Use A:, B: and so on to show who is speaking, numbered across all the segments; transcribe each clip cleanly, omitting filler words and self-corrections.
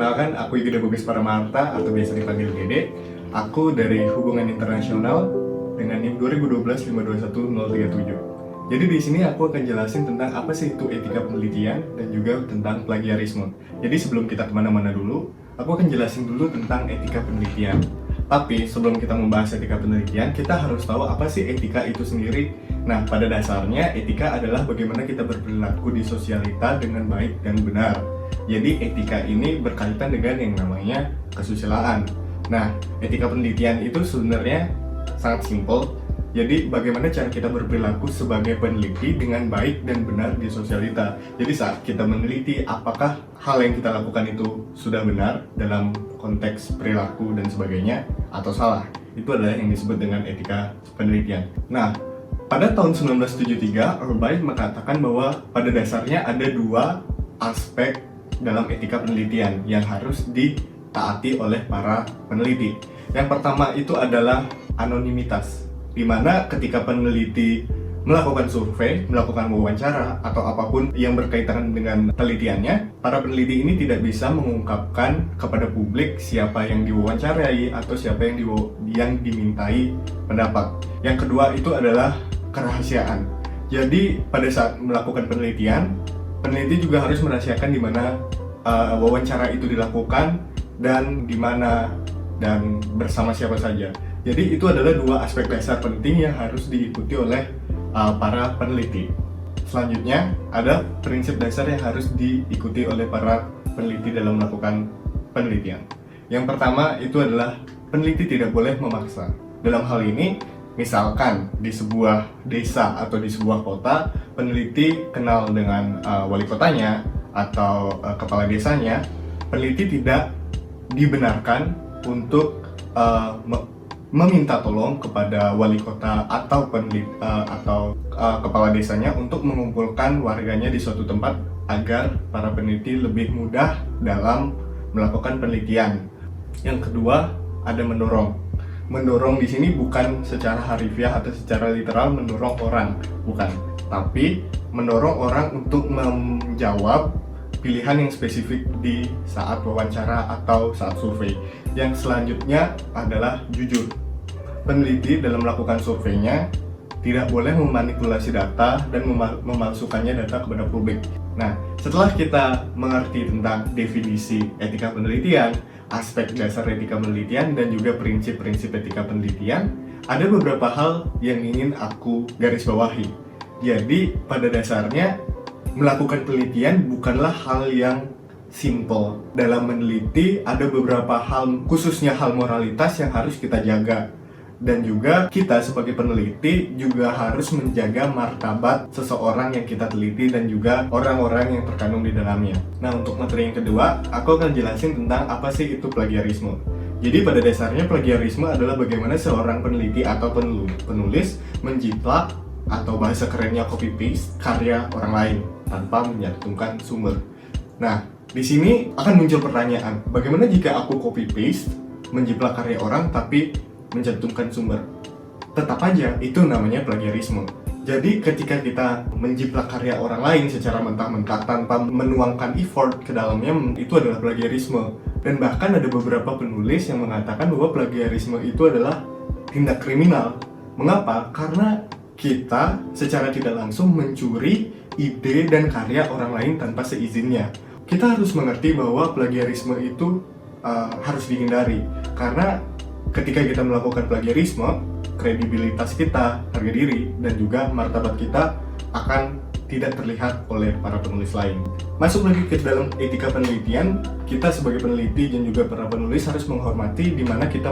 A: perkenalkan, aku Yuda Bugis Paramarta atau biasa dipanggil Dede. Aku dari Hubungan Internasional dengan NIM 2012-521037. Jadi di sini aku akan jelasin tentang apa sih itu etika penelitian dan juga tentang plagiarisme. Jadi sebelum kita kemana-mana dulu, aku akan jelasin dulu tentang etika penelitian. Tapi sebelum kita membahas etika penelitian, kita harus tahu apa sih etika itu sendiri. Nah, pada dasarnya etika adalah bagaimana kita berperilaku di sosialita dengan baik dan benar. Jadi etika ini berkaitan dengan yang namanya kesusilaan. Nah, etika penelitian itu sebenarnya sangat simpel. Jadi bagaimana cara kita berperilaku sebagai peneliti dengan baik dan benar di sosialita. Jadi saat kita meneliti apakah hal yang kita lakukan itu sudah benar dalam konteks perilaku dan sebagainya atau salah. Itu adalah yang disebut dengan etika penelitian. Nah, pada tahun 1973, Orbain mengatakan bahwa pada dasarnya ada dua aspek dalam etika penelitian yang harus ditaati oleh para peneliti. Yang pertama itu adalah anonimitas, di mana ketika peneliti melakukan survei, melakukan wawancara, atau apapun yang berkaitan dengan penelitiannya, para peneliti ini tidak bisa mengungkapkan kepada publik siapa yang diwawancarai atau siapa yang dimintai pendapat. Yang kedua itu adalah kerahasiaan. Jadi pada saat melakukan penelitian, peneliti juga harus merahasiakan di mana wawancara itu dilakukan dan di mana dan bersama siapa saja. Jadi itu adalah dua aspek dasar penting yang harus diikuti oleh para peneliti. Selanjutnya ada prinsip dasar yang harus diikuti oleh para peneliti dalam melakukan penelitian. Yang pertama itu adalah peneliti tidak boleh memaksa. Dalam hal ini, misalkan di sebuah desa atau di sebuah kota, peneliti kenal dengan wali kotanya atau kepala desanya, peneliti tidak dibenarkan untuk meminta tolong kepada wali kota atau kepala desanya untuk mengumpulkan warganya di suatu tempat agar para peneliti lebih mudah dalam melakukan penelitian. Yang kedua, ada mendorong. Mendorong di sini bukan secara harfiah atau secara literal mendorong orang, bukan, tapi mendorong orang untuk menjawab pilihan yang spesifik di saat wawancara atau saat survei. Yang selanjutnya adalah jujur. Peneliti dalam melakukan surveinya tidak boleh memanipulasi data dan memalsukannya data kepada publik. Nah, setelah kita mengerti tentang definisi etika penelitian, aspek dasar etika penelitian, dan juga prinsip-prinsip etika penelitian, ada beberapa hal yang ingin aku garis bawahi. Jadi, pada dasarnya, melakukan penelitian bukanlah hal yang simple. Dalam meneliti ada beberapa hal, khususnya hal moralitas yang harus kita jaga. Dan juga kita sebagai peneliti juga harus menjaga martabat seseorang yang kita teliti dan juga orang-orang yang terkandung di dalamnya. Nah, untuk materi yang kedua, aku akan jelasin tentang apa sih itu plagiarisme. Jadi pada dasarnya plagiarisme adalah bagaimana seorang peneliti atau penulis menjiplak atau bahasa kerennya copy paste karya orang lain tanpa menyantumkan sumber. Nah, di sini akan muncul pertanyaan, bagaimana jika aku copy paste menjiplak karya orang tapi mencantumkan sumber? Tetap aja itu namanya plagiarisme. Jadi ketika kita menjiplak karya orang lain secara mentah-mentah tanpa menuangkan effort ke dalamnya, itu adalah plagiarisme. Dan bahkan ada beberapa penulis yang mengatakan bahwa plagiarisme itu adalah tindak kriminal. Mengapa? Karena kita secara tidak langsung mencuri ide dan karya orang lain tanpa seizinnya. Kita harus mengerti bahwa plagiarisme itu harus dihindari, karena ketika kita melakukan plagiarisme, kredibilitas kita, harga diri, dan juga martabat kita akan tidak terlihat oleh para penulis lain. Masuk lagi ke dalam etika penelitian, kita sebagai peneliti dan juga para penulis harus menghormati di mana kita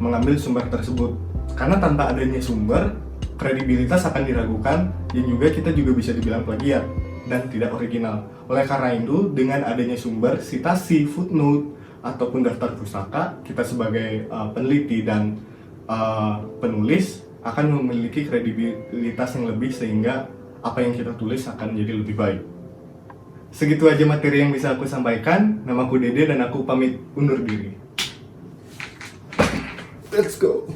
A: mengambil sumber tersebut. Karena tanpa adanya sumber, kredibilitas akan diragukan dan juga kita juga bisa dibilang plagiat dan tidak original. Oleh karena itu, dengan adanya sumber, citasi, footnote, ataupun daftar pustaka, kita sebagai peneliti dan penulis akan memiliki kredibilitas yang lebih sehingga apa yang kita tulis akan menjadi lebih baik. Segitu aja materi yang bisa aku sampaikan. Namaku Dede dan aku pamit undur diri. Let's go!